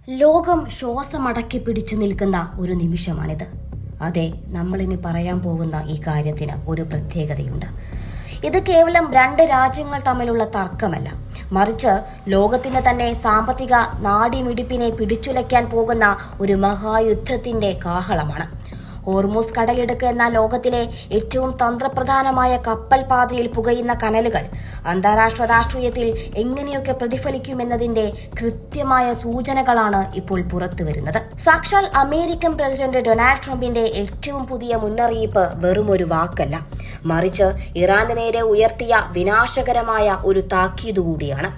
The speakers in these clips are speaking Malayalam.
ലോകം ശ്വാസമടക്കി പിടിച്ചു നിൽക്കുന്ന ഒരു നിമിഷമാണിത്. അതെ, നമ്മളിനി പറയാൻ പോകുന്ന ഈ കാര്യത്തിന് ഒരു പ്രത്യേകതയുണ്ട്. ഇത് കേവലം രണ്ട് രാജ്യങ്ങൾ തമ്മിലുള്ള തർക്കമല്ല, മറിച്ച് ലോകത്തിന് തന്നെ സാമ്പത്തിക നാടിമിടിപ്പിനെ പിടിച്ചുലയ്ക്കാൻ പോകുന്ന ഒരു മഹായുദ്ധത്തിന്റെ കാഹളമാണ്. ഹോർമൂസ് കടലിടുക്ക് എന്ന ലോകത്തിലെ ഏറ്റവും തന്ത്രപ്രധാനമായ കപ്പൽ പാതയിൽ പുകയുന്ന കനലുകൾ അന്താരാഷ്ട്ര രാഷ്ട്രീയത്തിൽ എങ്ങനെയൊക്കെ പ്രതിഫലിക്കുമെന്നതിന്റെ കൃത്യമായ സൂചനകളാണ് ഇപ്പോൾ പുറത്തുവരുന്നത്. സാക്ഷാൽ അമേരിക്കൻ പ്രസിഡന്റ് ഡൊണാൾഡ് ട്രംപിന്റെ ഏറ്റവും പുതിയ മുന്നറിയിപ്പ് വെറുമൊരു വാക്കല്ല, മറിച്ച് ഇറാന് നേരെ ഉയർത്തിയ വിനാശകരമായ ഒരു താക്കീത് കൂടിയാണ്.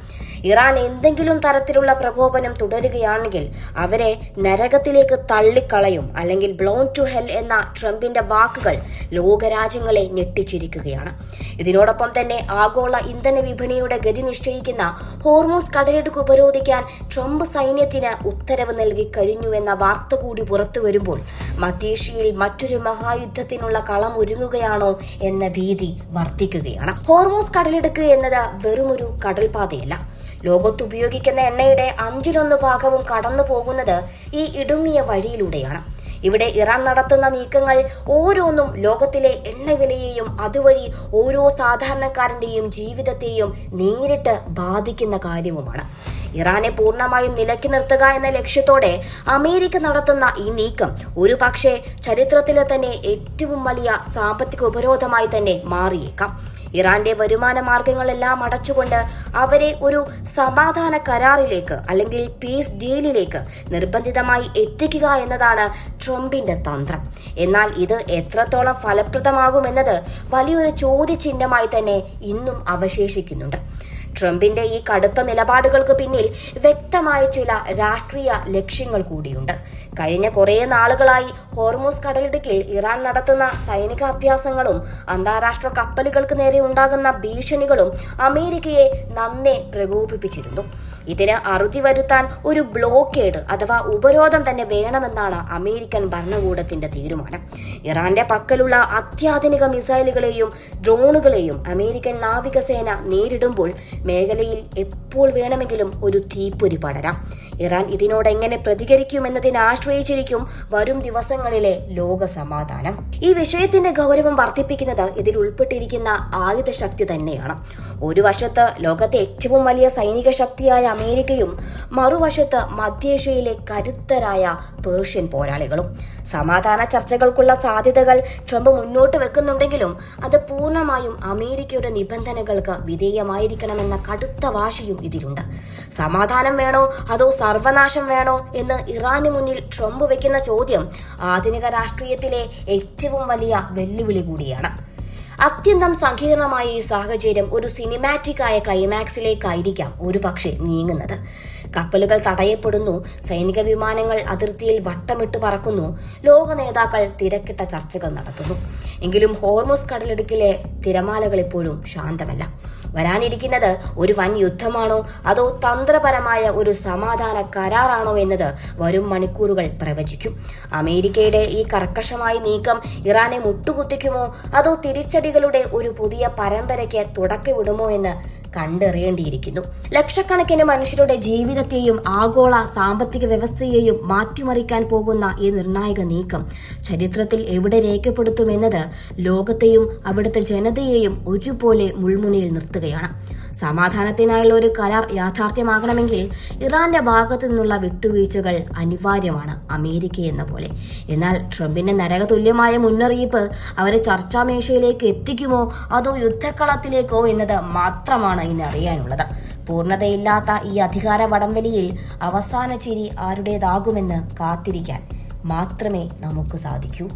ഇറാൻ എന്തെങ്കിലും തരത്തിലുള്ള പ്രകോപനം തുടരുകയാണെങ്കിൽ അവരെ നരകത്തിലേക്ക് തള്ളിക്കളയും, അല്ലെങ്കിൽ ബ്ലോൺ ടു ഹെൽ എന്ന ട്രംപിന്റെ വാക്കുകൾ ലോകരാജ്യങ്ങളെ ഞെട്ടിച്ചിരിക്കുകയാണ്. ഇതിനോടൊപ്പം തന്നെ ആഗോള ഇന്ധന വിപണിയുടെ ഗതി നിശ്ചയിക്കുന്ന ഹോർമൂസ് കടലിടുക്ക് ഉപരോധിക്കാൻ ട്രംപ് സൈന്യത്തിന് ഉത്തരവ് നൽകി കഴിഞ്ഞുവെന്ന വാർത്ത കൂടി പുറത്തു വരുമ്പോൾ മധ്യേഷ്യയിൽ മറ്റൊരു മഹായുദ്ധത്തിനുള്ള കളം ഒരുങ്ങുകയാണോ എന്ന ഭീതി വർദ്ധിക്കുകയാണ്. ഹോർമൂസ് കടലിടുക്ക് എന്നത് വെറുമൊരു കടൽപാതയല്ല. ലോകത്ത് ഉപയോഗിക്കുന്ന എണ്ണയുടെ 1/5 കടന്നു പോകുന്നത് ഈ ഇടുങ്ങിയ വഴിയിലൂടെയാണ്. ഇവിടെ ഇറാൻ നടത്തുന്ന നീക്കങ്ങൾ ഓരോന്നും ലോകത്തിലെ എണ്ണവിലയെയും അതുവഴി ഓരോ സാധാരണക്കാരന്റെയും ജീവിതത്തെയും നേരിട്ട് ബാധിക്കുന്ന കാര്യവുമാണ്. ഇറാനെ പൂർണ്ണമായും നിലയ്ക്ക് നിർത്തുക എന്ന ലക്ഷ്യത്തോടെ അമേരിക്ക നടത്തുന്ന ഈ നീക്കം ഒരു പക്ഷേ ചരിത്രത്തിലെ തന്നെ ഏറ്റവും വലിയ സാമ്പത്തിക ഉപരോധമായി തന്നെ മാറിയേക്കാം. ഇറാന്റെ വരുമാന മാർഗങ്ങളെല്ലാം അടച്ചുകൊണ്ട് അവരെ ഒരു സമാധാന കരാറിലേക്ക് അല്ലെങ്കിൽ പീസ് ഡീലിലേക്ക് നിർബന്ധിതമായി എത്തിക്കുക എന്നതാണ് ട്രംപിന്റെ തന്ത്രം. എന്നാൽ ഇത് എത്രത്തോളം ഫലപ്രദമാകുമെന്നത് വലിയൊരു ചോദ്യചിഹ്നമായി തന്നെ ഇന്നും അവശേഷിക്കുന്നുണ്ട്. ട്രംപിന്റെ ഈ കടുത്ത നിലപാടുകൾക്ക് പിന്നിൽ വ്യക്തമായ ചില രാഷ്ട്രീയ ലക്ഷ്യങ്ങൾ കൂടിയുണ്ട്. കഴിഞ്ഞ കുറേ നാളുകളായി ഹോർമൂസ് കടലിടുക്കിൽ ഇറാൻ നടത്തുന്ന സൈനിക അഭ്യാസങ്ങളും അന്താരാഷ്ട്ര കപ്പലുകൾക്ക് നേരെ ഉണ്ടാകുന്ന ഭീഷണികളും അമേരിക്കയെ നന്നെ പ്രകോപിപ്പിച്ചിരുന്നു. ഇതിന് അറുതി വരുത്താൻ ഒരു ബ്ലോക്കേഡ് അഥവാ ഉപരോധം തന്നെ വേണമെന്നാണ് അമേരിക്കൻ ഭരണകൂടത്തിന്റെ തീരുമാനം. ഇറാന്റെ പക്കലുള്ള അത്യാധുനിക മിസൈലുകളെയും ഡ്രോണുകളെയും അമേരിക്കൻ നാവികസേന നേരിടുമ്പോൾ മേഖലയിൽ എപ്പോൾ വേണമെങ്കിലും ഒരു തീപ്പൊരി പടരാം. ഇറാൻ ഇതിനോട് എങ്ങനെ പ്രതികരിക്കുമെന്നതിനെ ആശ്രയിച്ചിരിക്കും വരും ദിവസങ്ങളിലെ ലോക സമാധാനം. ഈ വിഷയത്തിന്റെ ഗൗരവം വർദ്ധിപ്പിക്കുന്നത് ഇതിൽ ഉൾപ്പെട്ടിരിക്കുന്ന ആയുധ ശക്തി തന്നെയാണ്. ഒരു വശത്ത് ലോകത്തെ ഏറ്റവും വലിയ സൈനിക ശക്തിയായ അമേരിക്കയും മറുവശത്ത് മധ്യേഷ്യയിലെ കരുത്തരായ പേർഷ്യൻ പോരാളികളും. സമാധാന ചർച്ചകൾക്കുള്ള സാധ്യതകൾ ട്രംപ് മുന്നോട്ട് വെക്കുന്നുണ്ടെങ്കിലും അത് പൂർണ്ണമായും അമേരിക്കയുടെ നിബന്ധനകൾക്ക് വിധേയമായിരിക്കണമെന്ന കടുത്ത വാശിയും ഇതിലുണ്ട്. സമാധാനം വേണോ അതോ സർവനാശം വേണോ എന്ന് ഇറാന് മുന്നിൽ ട്രംപ് വെക്കുന്ന ചോദ്യം ആധുനിക രാഷ്ട്രീയത്തിലെ ഏറ്റവും വലിയ വെല്ലുവിളി കൂടിയാണ്. അത്യന്തം സങ്കീർണമായ ഈ സാഹചര്യം ഒരു സിനിമാറ്റിക് ആയ ക്ലൈമാക്സിലേക്കായിരിക്കാം ഒരു പക്ഷേ നീങ്ങുന്നത്. കപ്പലുകൾ തടയപ്പെടുന്നു, സൈനിക വിമാനങ്ങൾ അതിർത്തിയിൽ വട്ടമിട്ട് പറക്കുന്നു, ലോക നേതാക്കൾ തിരക്കിട്ട ചർച്ചകൾ നടത്തുന്നു. എങ്കിലും ഹോർമൂസ് കടലിടുക്കിലെ തിരമാലകൾ ഇപ്പോഴും ശാന്തമല്ല. വരാനിരിക്കുന്നത് ഒരു വൻ യുദ്ധമാണോ അതോ തന്ത്രപരമായ ഒരു സമാധാന കരാറാണോ എന്നത് വരും മണിക്കൂറുകൾ പ്രവചിക്കും. അമേരിക്കയുടെ ഈ കർക്കശമായ നീക്കം ഇറാനെ മുട്ടുകുത്തിക്കുമോ അതോ തിരിച്ചടികളുടെ ഒരു പുതിയ പരമ്പരയ്ക്ക് തുടക്കമിടുമോ എന്ന് കണ്ടറിയേണ്ടിയിരിക്കുന്നു. ലക്ഷക്കണക്കിന് മനുഷ്യരുടെ ജീവിതത്തെയും ആഗോള സാമ്പത്തിക വ്യവസ്ഥയെയും മാറ്റിമറിക്കാൻ പോകുന്ന ഈ നിർണായക നീക്കം ചരിത്രത്തിൽ എവിടെ രേഖപ്പെടുത്തുമെന്നത് ലോകത്തെയും അവിടുത്തെ ജനതയെയും ഒരുപോലെ മുൾമുനയിൽ നിർത്തുകയാണ്. സമാധാനത്തിനായുള്ള ഒരു കരാർ യാഥാർത്ഥ്യമാകണമെങ്കിൽ ഇറാന്റെ ഭാഗത്തു നിന്നുള്ള വിട്ടുവീഴ്ചകൾ അനിവാര്യമാണ്, അമേരിക്ക എന്ന പോലെ. എന്നാൽ ട്രംപിന്റെ നരകതുല്യമായ മുന്നറിയിപ്പ് അവരെ ചർച്ചാമേശയിലേക്ക് എത്തിക്കുമോ അതോ യുദ്ധക്കളത്തിലേക്കോ എന്നത് മാത്രമാണ് ഇനി അറിയാനുള്ളത്. പൂർണ്ണതയില്ലാത്ത ഈ അധികാര വടംവലിയിൽ അവസാന ചിരി ആരുടേതാകുമെന്ന് കാത്തിരിക്കാൻ മാത്രമേ നമുക്ക് സാധിക്കൂ.